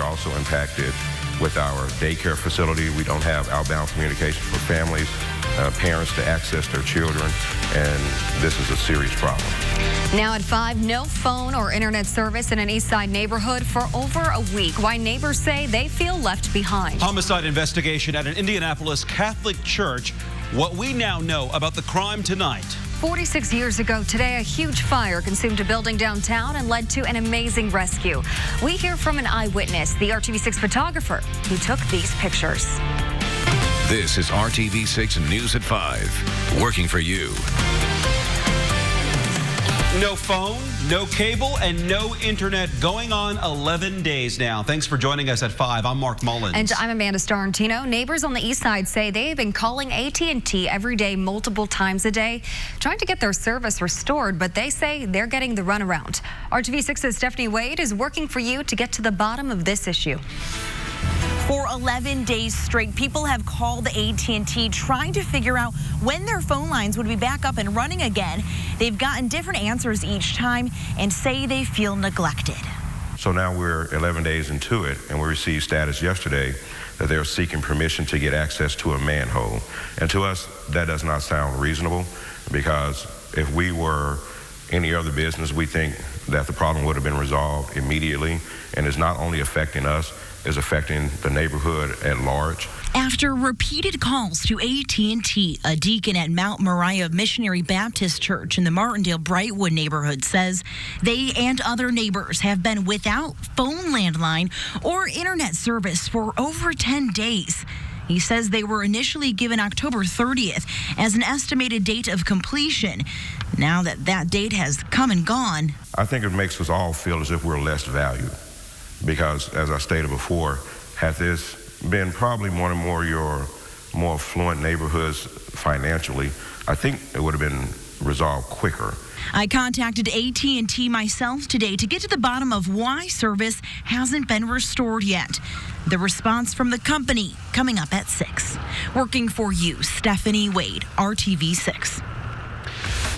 also impacted with our daycare facility. We don't have outbound communication for families, parents to access their children, and this is a serious problem. Now at 5, no phone or internet service in an East Side neighborhood for over a week. Why neighbors say they feel left behind. Homicide investigation at an Indianapolis Catholic church. What we now know about the crime tonight. 46 years ago today, a huge fire consumed a building downtown and led to an amazing rescue. We hear from an eyewitness, the RTV6 photographer who took these pictures. This is RTV6 News at 5, working for you. No phone, no cable, and no internet going on 11 days now. Thanks for joining us at 5. I'm Mark Mullins. And I'm Amanda Starantino. Neighbors on the east side say they've been calling AT&T every day, multiple times a day, trying to get their service restored, but they say they're getting the runaround. RTV6's Stephanie Wade is working for you to get to the bottom of this issue. For 11 days straight, people have called AT&T trying to figure out when their phone lines would be back up and running again. They've gotten different answers each time and say they feel neglected. So now we're 11 days into it, and we received status yesterday that they're seeking permission to get access to a manhole. And to us, that does not sound reasonable, because if we were any other business, we think that the problem would have been resolved immediately, and it's not only affecting us, is affecting the neighborhood at large. After repeated calls to AT&T, a deacon at Mount Moriah Missionary Baptist Church in the Martindale-Brightwood neighborhood says they and other neighbors have been without phone, landline, or internet service for over 10 days. He says they were initially given October 30th as an estimated date of completion. Now that that date has come and gone, I think it makes us all feel as if we're less valued. Because, as I stated before, had this been probably one of your more affluent neighborhoods financially, I think it would have been resolved quicker. I contacted AT&T myself today to get to the bottom of why service hasn't been restored yet. The response from the company coming up at 6. Working for you, Stephanie Wade, RTV6.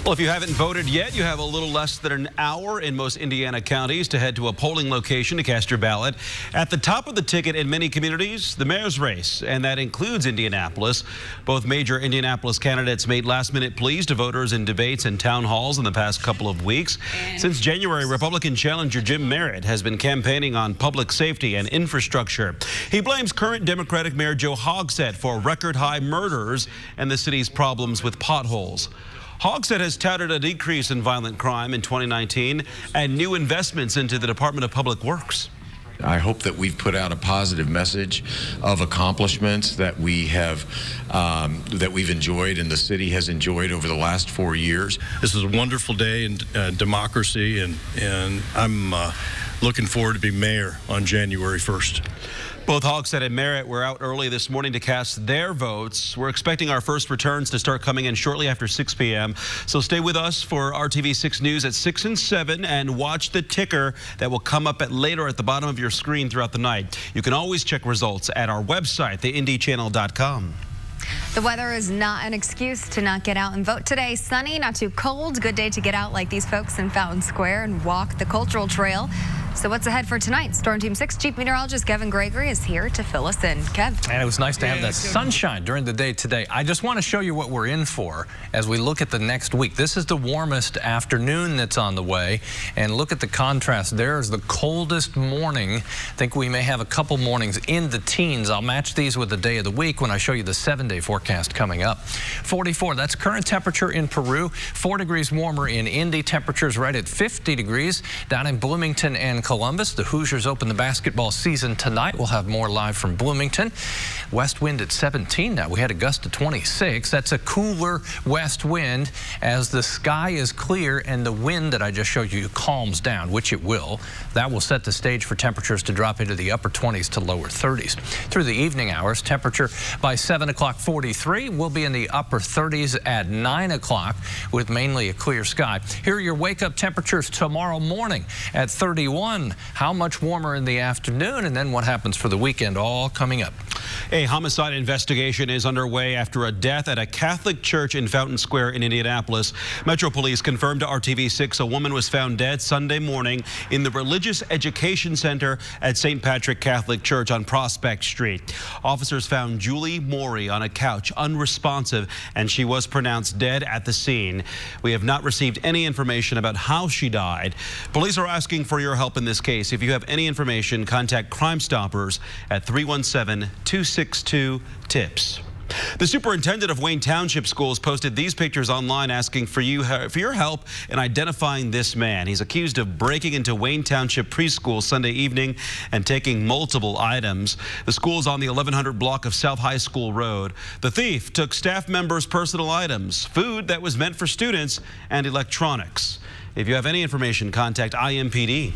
Well, if you haven't voted yet, you have a little less than an hour in most Indiana counties to head to a polling location to cast your ballot. At the top of the ticket in many communities, the mayor's race, and that includes Indianapolis. Both major Indianapolis candidates made last-minute pleas to voters in debates and town halls in the past couple of weeks. Since January, Republican challenger Jim Merritt has been campaigning on public safety and infrastructure. He blames current Democratic Mayor Joe Hogsett for record-high murders and the city's problems with potholes. Hogsett has touted a decrease in violent crime in 2019 and new investments into the Department of Public Works. I hope that we've put out a positive message of accomplishments that we have, that we've enjoyed and the city has enjoyed over the last 4 years. This is a wonderful day in democracy, and I'm looking forward to be mayor on January 1st. Both Hogsett and Merritt were out early this morning to cast their votes. We're expecting our first returns to start coming in shortly after 6 p.m. So stay with us for RTV6 News at 6 and 7 and watch the ticker that will come up later at the bottom of your screen throughout the night. You can always check results at our website, theindychannel.com. The weather is not an excuse to not get out and vote today. Sunny, not too cold. Good day to get out like these folks in Fountain Square and walk the cultural trail. So what's ahead for tonight? Storm Team 6 Chief Meteorologist Kevin Gregory is here to fill us in. Kev. And it was nice to have that sunshine during the day today. I just want to show you what we're in for as we look at the next week. This is the warmest afternoon that's on the way. And look at the contrast. There's the coldest morning. I think we may have a couple mornings in the teens. I'll match these with the day of the week when I show you the 7-day forecast coming up. 44, that's current temperature in Peru. 4 degrees warmer in Indy. Temperatures right at 50 degrees. Down in Bloomington and Columbus, the Hoosiers open the basketball season tonight. We'll have more live from Bloomington. West wind at 17 now. We had a gust of 26. That's a cooler west wind as the sky is clear and the wind that I just showed you calms down, which it will. That will set the stage for temperatures to drop into the upper 20s to lower 30s. Through the evening hours, temperature by 7 o'clock 43 will be in the upper 30s at 9 o'clock with mainly a clear sky. Here are your wake-up temperatures tomorrow morning at 31. How much warmer in the afternoon, and then what happens for the weekend, all coming up. A homicide investigation is underway after a death at a Catholic church in Fountain Square in Indianapolis. Metro Police confirmed to RTV6 a woman was found dead Sunday morning in the Religious Education Center at St. Patrick Catholic Church on Prospect Street. Officers found Julie Morey on a couch, unresponsive, and she was pronounced dead at the scene. We have not received any information about how she died. Police are asking for your help in this case. If you have any information, contact Crime Stoppers at 317-262-TIPS. The superintendent of Wayne Township Schools posted these pictures online asking for your help in identifying this man. He's accused of breaking into Wayne Township preschool Sunday evening and taking multiple items. The school is on the 1100 block of South High School Road. The thief took staff members' personal items, food that was meant for students, and electronics. If you have any information, contact IMPD.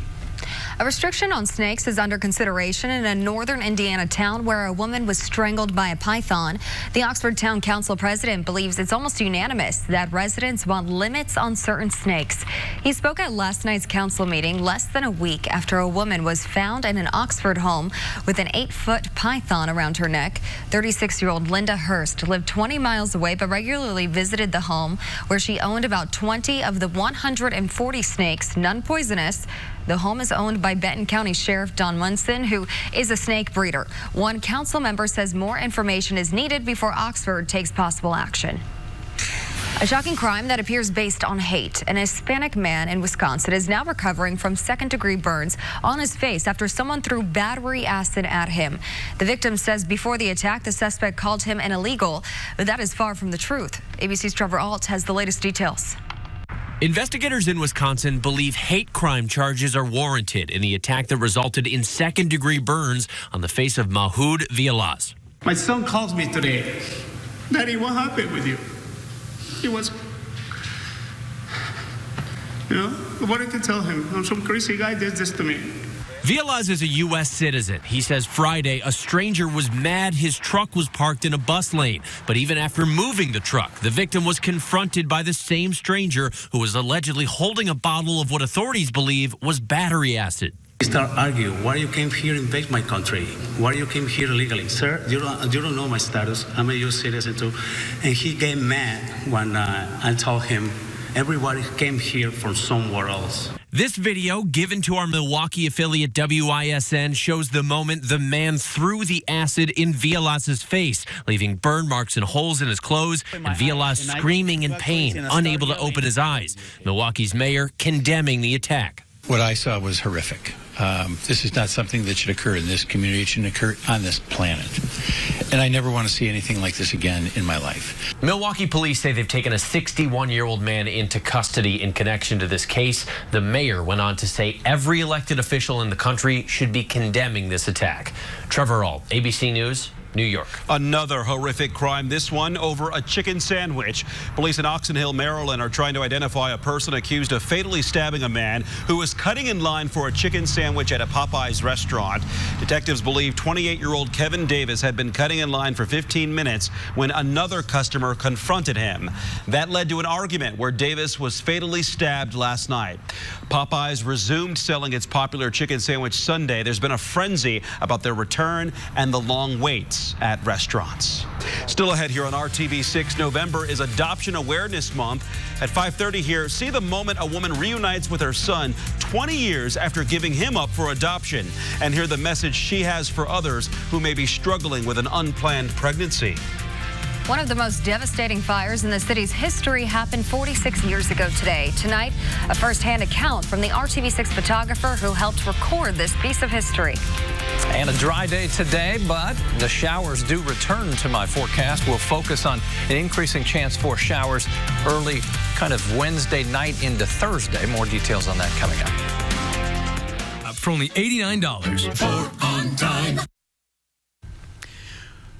A restriction on snakes is under consideration in a northern Indiana town where a woman was strangled by a python. The Oxford Town Council president believes it's almost unanimous that residents want limits on certain snakes. He spoke at last night's council meeting less than a week after a woman was found in an Oxford home with an 8-foot python around her neck. 36-year-old Linda Hurst lived 20 miles away but regularly visited the home where she owned about 20 of the 140 snakes, none poisonous. The home is owned by Benton County Sheriff Don Munson, who is a snake breeder. One council member says more information is needed before Oxford takes possible action. A shocking crime that appears based on hate. An Hispanic man in Wisconsin is now recovering from second-degree burns on his face after someone threw battery acid at him. The victim says before the attack, the suspect called him an illegal, but that is far from the truth. ABC's Trevor Alt has the latest details. Investigators in Wisconsin believe hate crime charges are warranted in the attack that resulted in second-degree burns on the face of Mahoud Villalaz. My son calls me today. Daddy, what happened with you? He was, I wanted to tell him, I'm some crazy guy did this to me. Villalaz is a U.S. citizen. He says Friday a stranger was mad his truck was parked in a bus lane. But even after moving the truck, the victim was confronted by the same stranger who was allegedly holding a bottle of what authorities believe was battery acid. He started arguing, why you came here and invade my country? Why you came here illegally? Sir, you don't know my status. I'm a U.S. citizen too. And he got mad when I told him everybody came here from somewhere else. This video, given to our Milwaukee affiliate WISN, shows the moment the man threw the acid in Villalaz's face, leaving burn marks and holes in his clothes, and Villalaz screaming in pain, unable to open his eyes. Milwaukee's mayor condemning the attack. What I saw was horrific. This is not something that should occur in this community. It shouldn't occur on this planet. And I never want to see anything like this again in my life. Milwaukee police say they've taken a 61-year-old man into custody in connection to this case. The mayor went on to say every elected official in the country should be condemning this attack. Trevor Alt, ABC News, New York. Another horrific crime, this one over a chicken sandwich. Police in Oxon Hill, Maryland are trying to identify a person accused of fatally stabbing a man who was cutting in line for a chicken sandwich at a Popeyes restaurant. Detectives believe 28-year-old Kevin Davis had been cutting in line for 15 minutes when another customer confronted him. That led to an argument where Davis was fatally stabbed last night. Popeyes resumed selling its popular chicken sandwich Sunday. There's been a frenzy about their return and the long waits at restaurants. Still ahead here on RTV6, November is Adoption Awareness Month. At 5:30 here, see the moment a woman reunites with her son 20 years after giving him up for adoption, and hear the message she has for others who may be struggling with an unplanned pregnancy. One of the most devastating fires in the city's history happened 46 years ago today. Tonight, a first-hand account from the RTV6 photographer who helped record this piece of history. And a dry day today, but the showers do return to my forecast. We'll focus on an increasing chance for showers early kind of Wednesday night into Thursday. More details on that coming up. For only $89. For on time.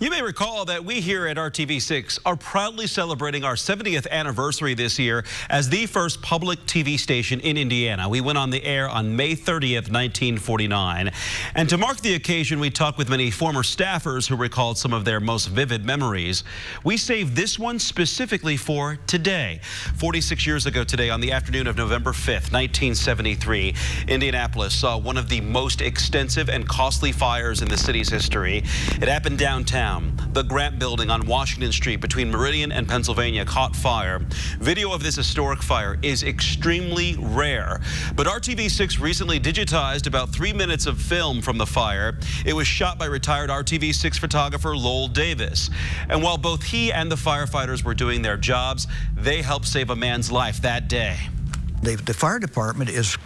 You may recall that we here at RTV6 are proudly celebrating our 70th anniversary this year as the first public TV station in Indiana. We went on the air on May 30th, 1949. And to mark the occasion, we talked with many former staffers who recalled some of their most vivid memories. We saved this one specifically for today. 46 years ago today, on the afternoon of November 5th, 1973, Indianapolis saw one of the most extensive and costly fires in the city's history. It happened downtown. The Grant Building on Washington Street between Meridian and Pennsylvania caught fire. Video of this historic fire is extremely rare, but RTV6 recently digitized about 3 minutes of film from the fire. It was shot by retired RTV6 photographer Lowell Davis. And while both he and the firefighters were doing their jobs, they helped save a man's life that day. The fire department is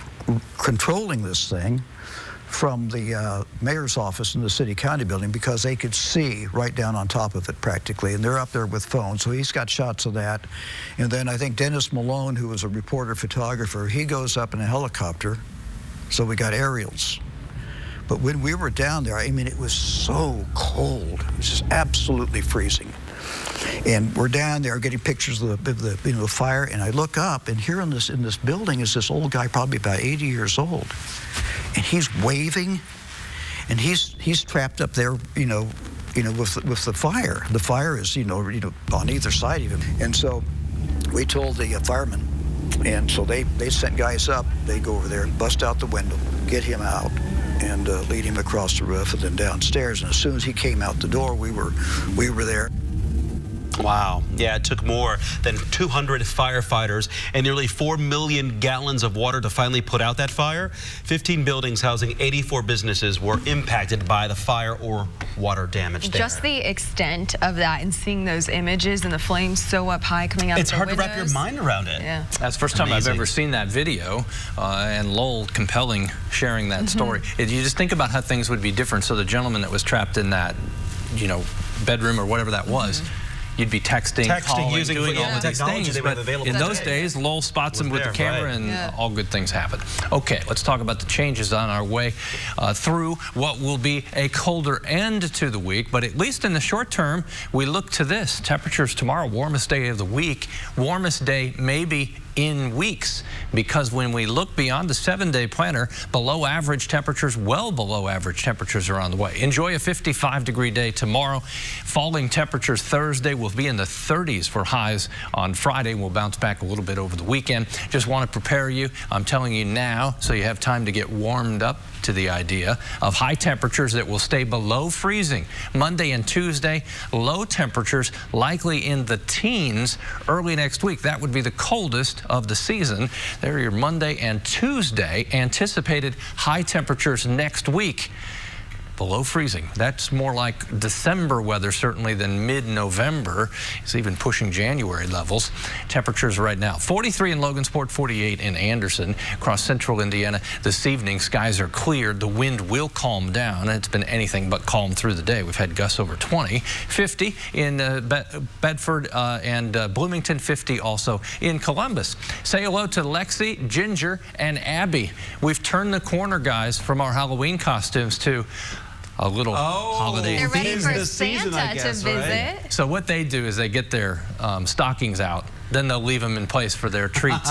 controlling this thing from the mayor's office in the city-county building because they could see right down on top of it practically, and they're up there with phones, so he's got shots of that. And then I think Dennis Malone, who was a reporter photographer, he goes up in a helicopter, so we got aerials. But when we were down there, I mean, it was so cold. It was just absolutely freezing. And we're down there getting pictures of the fire, and I look up, and here in this building is this old guy, probably about 80 years old, and he's waving, and he's trapped up there, with the fire. The fire is, on either side of him. And so we told the firemen, and so they sent guys up. They go over there, bust out the window, get him out, and lead him across the roof and then downstairs. And as soon as he came out the door, we were there. Wow. Yeah, it took more than 200 firefighters and nearly 4 million gallons of water to finally put out that fire. 15 buildings housing 84 businesses were impacted by the fire or water damage there. Just the extent of that and seeing those images and the flames so up high coming out of the windows. It's hard to wrap your mind around it. Yeah. That's the first time I've ever seen that video, and Lowell compelling sharing that story. You just think about how things would be different. So the gentleman that was trapped in that, bedroom or whatever that was, you'd be texting, calling, using doing all of these things. But in those days, Lowell spots him with the camera, and all good things happen. Okay, let's talk about the changes on our way through what will be a colder end to the week. But at least in the short term, we look to this. Temperatures tomorrow, warmest day of the week, warmest day maybe in weeks, because when we look beyond the 7-day planner, below average temperatures, well below average temperatures are on the way. Enjoy a 55-degree day tomorrow. Falling temperatures Thursday will be in the 30s for highs on Friday. We'll bounce back a little bit over the weekend. Just want to prepare you. I'm telling you now so you have time to get warmed up to the idea of high temperatures that will stay below freezing. Monday and Tuesday, low temperatures likely in the teens early next week. That would be the coldest of the season. There are your Monday and Tuesday anticipated high temperatures next week. Below freezing. That's more like December weather, certainly, than mid-November. It's even pushing January levels. Temperatures right now, 43 in Logansport, 48 in Anderson. Across central Indiana this evening, skies are cleared. The wind will calm down. It's been anything but calm through the day. We've had gusts over 20. 50 in Bedford and Bloomington, 50 also in Columbus. Say hello to Lexi, Ginger, and Abby. We've turned the corner, guys, from our Halloween costumes to a little holiday they're ready for season, Santa to visit. Right? So what they do is they get their stockings out. Then they'll leave them in place for their treats,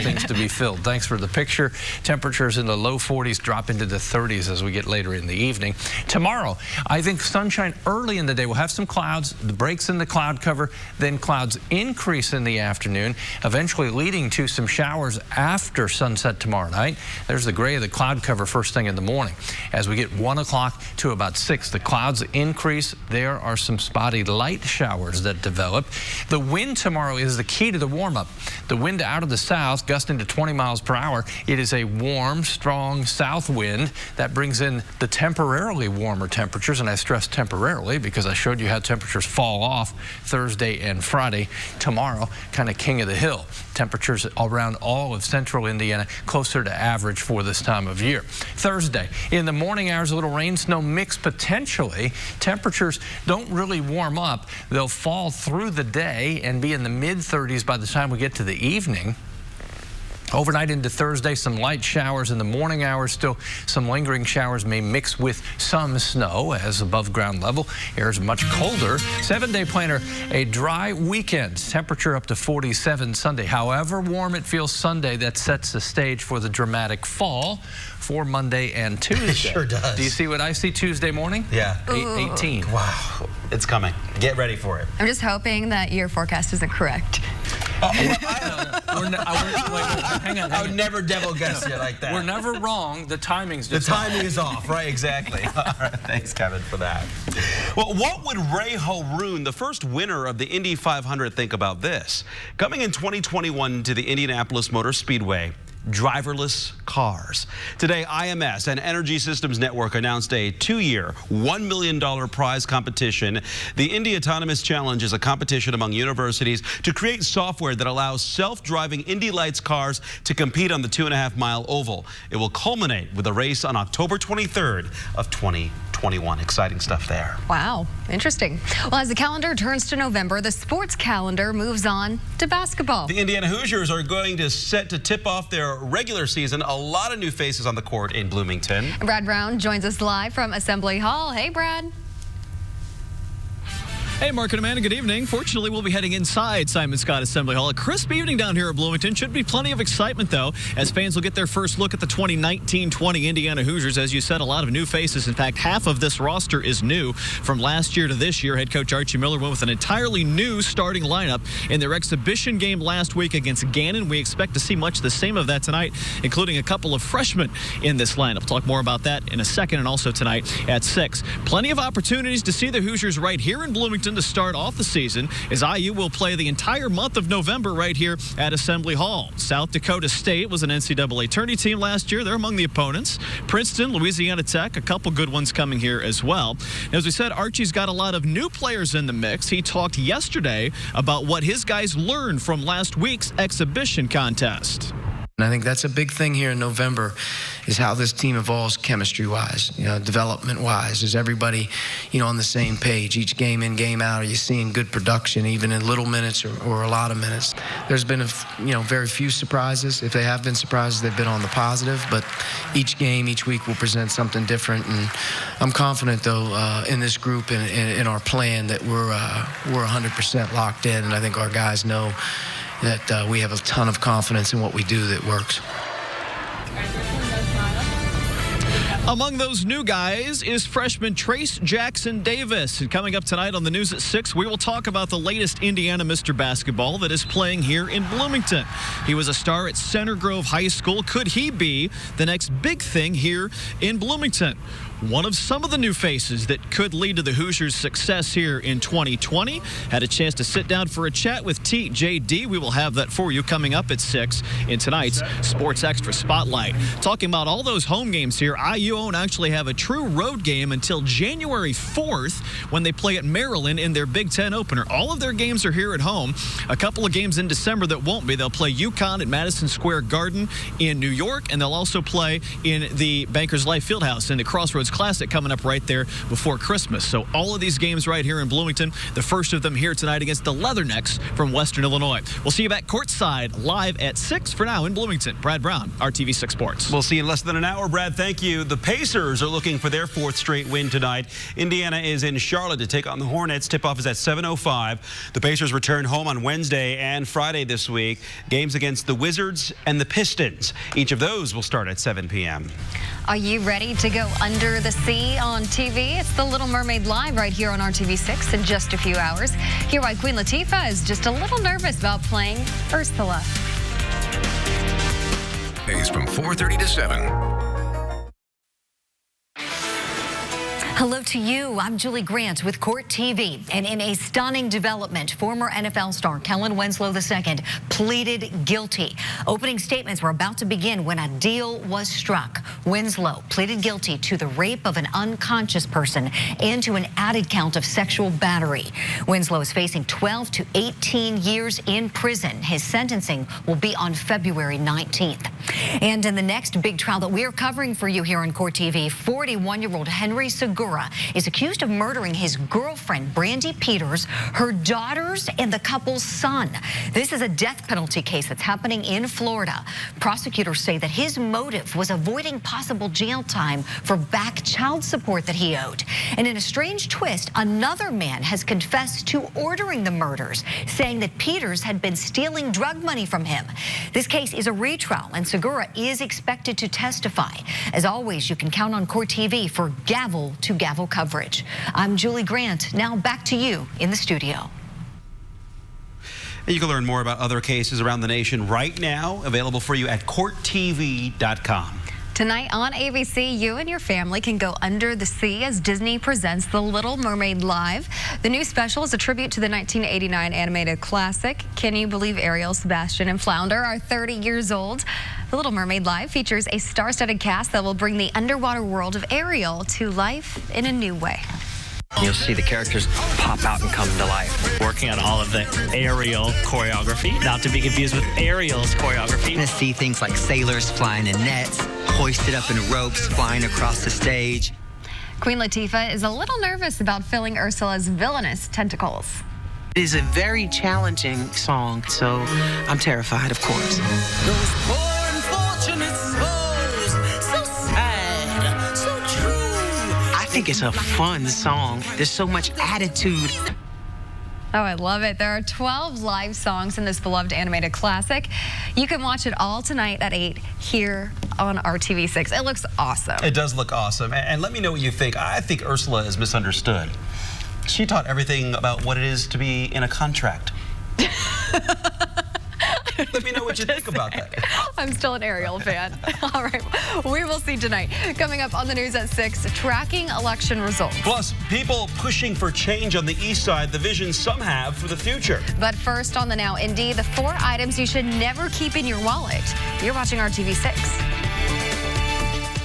things to be filled. Thanks for the picture. Temperatures in the low 40s drop into the 30s as we get later in the evening. Tomorrow, I think sunshine early in the day. We'll have some clouds, the breaks in the cloud cover, then clouds increase in the afternoon, eventually leading to some showers after sunset tomorrow night. There's the gray of the cloud cover first thing in the morning. As we get 1 o'clock to about 6, the clouds increase. There are some spotty light showers that develop. The wind tomorrow is the key to the warm-up. The wind out of the south, gusting to 20 miles per hour. It is a warm, strong south wind that brings in the temporarily warmer temperatures, and I stress temporarily because I showed you how temperatures fall off Thursday and Friday. Tomorrow, kind of king of the hill. Temperatures around all of central Indiana, closer to average for this time of year. Thursday, in the morning hours, a little rain, snow mix potentially. Temperatures don't really warm up. They'll fall through the day and be in the mid-30s by the time we get to the evening. Overnight into Thursday, some light showers in the morning hours. Still, some lingering showers may mix with some snow as above ground level. Air is much colder. 7-day planner, a dry weekend. Temperature up to 47 Sunday. However warm it feels Sunday, that sets the stage for the dramatic fall for Monday and Tuesday. It sure does. Do you see what I see Tuesday morning? Yeah. 18. Wow. It's coming. Get ready for it. I'm just hoping that your forecast isn't correct. Hang on. I would never devil guess you like that. We're never wrong. The timing's just The timing is off, right? Exactly. All right, thanks, Kevin, for that. Well, what would Ray Haroon, the first winner of the Indy 500, think about this? Coming in 2021 to the Indianapolis Motor Speedway, driverless cars. Today, IMS and Energy Systems Network announced a 2-year, $1 million prize competition. The Indy Autonomous Challenge is a competition among universities to create software that allows self-driving Indy Lights cars to compete on the 2.5-mile oval. It will culminate with a race on October 23rd of 2021. Exciting stuff there. Wow, interesting. Well, as the calendar turns to November, the sports calendar moves on to basketball. The Indiana Hoosiers are going to set to tip off their regular season. A lot of new faces on the court in Bloomington. Brad Brown joins us live from Assembly Hall. Hey, Brad. Hey, Mark and Amanda, good evening. Fortunately, we'll be heading inside Simon Scott Assembly Hall. A crisp evening down here at Bloomington. Should be plenty of excitement, though, as fans will get their first look at the 2019-20 Indiana Hoosiers. As you said, a lot of new faces. In fact, half of this roster is new from last year to this year. Head coach Archie Miller went with an entirely new starting lineup in their exhibition game last week against Gannon. We expect to see much the same of that tonight, including a couple of freshmen in this lineup. We'll talk more about that in a second, and also tonight at 6. Plenty of opportunities to see the Hoosiers right here in Bloomington to start off the season, as IU will play the entire month of November right here at Assembly Hall. South Dakota State was an NCAA tourney team last year. They're among the opponents. Princeton, Louisiana Tech, a couple good ones coming here as well. As we said, Archie's got a lot of new players in the mix. He talked yesterday about what his guys learned from last week's exhibition contest. And I think that's a big thing here in November, is how this team evolves chemistry-wise, development-wise. Is everybody, on the same page? Each game in, game out, are you seeing good production, even in little minutes or a lot of minutes? There's been, very few surprises. If they have been surprises, they've been on the positive. But each game, each week will present something different. And I'm confident, though, in this group and in our plan that we're 100% locked in. And I think our guys know that we have a ton of confidence in what we do that works. Among those new guys is freshman Trace Jackson Davis. And coming up tonight on the news at 6, we will talk about the latest Indiana Mr. Basketball that is playing here in Bloomington. He was a star at Center Grove High School. Could he be the next big thing here in Bloomington? One of some of the new faces that could lead to the Hoosiers' success here in 2020. Had a chance to sit down for a chat with TJD. We will have that for you coming up at 6 in tonight's Sports Extra Spotlight. Talking about all those home games here, IU won't actually have a true road game until January 4th when they play at Maryland in their Big Ten opener. All of their games are here at home. A couple of games in December that won't be. They'll play UConn at Madison Square Garden in New York, and they'll also play in the Bankers Life Fieldhouse in the Crossroads Classic coming up right there before Christmas. So all of these games right here in Bloomington, the first of them here tonight against the Leathernecks from Western Illinois. We'll see you back courtside live at 6 for now in Bloomington. Brad Brown, RTV6 Sports. We'll see you in less than an hour, Brad. Thank you. The Pacers are looking for their 4th straight win tonight. Indiana is in Charlotte to take on the Hornets. Tip-off is at 7:05. The Pacers return home on Wednesday and Friday this week. Games against the Wizards and the Pistons. Each of those will start at 7 p.m. Are you ready to go under the sea on TV? It's The Little Mermaid Live right here on RTV6 in just a few hours. Hear why Queen Latifah is just a little nervous about playing Ursula. Days from 4:30 to 7. Hello to you. I'm Julie Grant with Court TV. And in a stunning development, former NFL star Kellen Winslow II pleaded guilty. Opening statements were about to begin when a deal was struck. Winslow pleaded guilty to the rape of an unconscious person and to an added count of sexual battery. Winslow is facing 12 to 18 years in prison. His sentencing will be on February 19th. And in the next big trial that we are covering for you here on Court TV, 41-year-old Henry Segura Segura is accused of murdering his girlfriend, Brandy Peters, her daughters, and the couple's son. This is a death penalty case that's happening in Florida. Prosecutors say that his motive was avoiding possible jail time for back child support that he owed. And in a strange twist, another man has confessed to ordering the murders, saying that Peters had been stealing drug money from him. This case is a retrial, and Segura is expected to testify. As always, you can count on Court TV for gavel-to-gavel coverage. I'm Julie Grant. Now back to you in the studio. And you can learn more about other cases around the nation right now, available for you at courttv.com. Tonight on ABC, you and your family can go under the sea as Disney presents The Little Mermaid Live. The new special is a tribute to the 1989 animated classic. Can you believe Ariel, Sebastian, and Flounder are 30 years old? The Little Mermaid Live features a star-studded cast that will bring the underwater world of Ariel to life in a new way. You'll see the characters pop out and come to life. Working on all of the aerial choreography, not to be confused with Ariel's choreography. You're going to see things like sailors flying in nets, hoisted up in ropes, flying across the stage. Queen Latifah is a little nervous about filling Ursula's villainous tentacles. It is a very challenging song, so I'm terrified, of course. Those poor unfortunate souls, so sad, so true. I think it's a fun song. There's so much attitude. Oh, I love it. There are 12 live songs in this beloved animated classic. You can watch it all tonight at 8 here on RTV6. It looks awesome. It does look awesome. And let me know what you think. I think Ursula is misunderstood. She taught everything about what it is to be in a contract. Let me know what you think about that. I'm still an Ariel fan. All right, we will see tonight. Coming up on the news at 6, tracking election results. Plus, people pushing for change on the east side, the vision some have for the future. But first on the Now Indy, the 4 items you should never keep in your wallet. You're watching RTV6.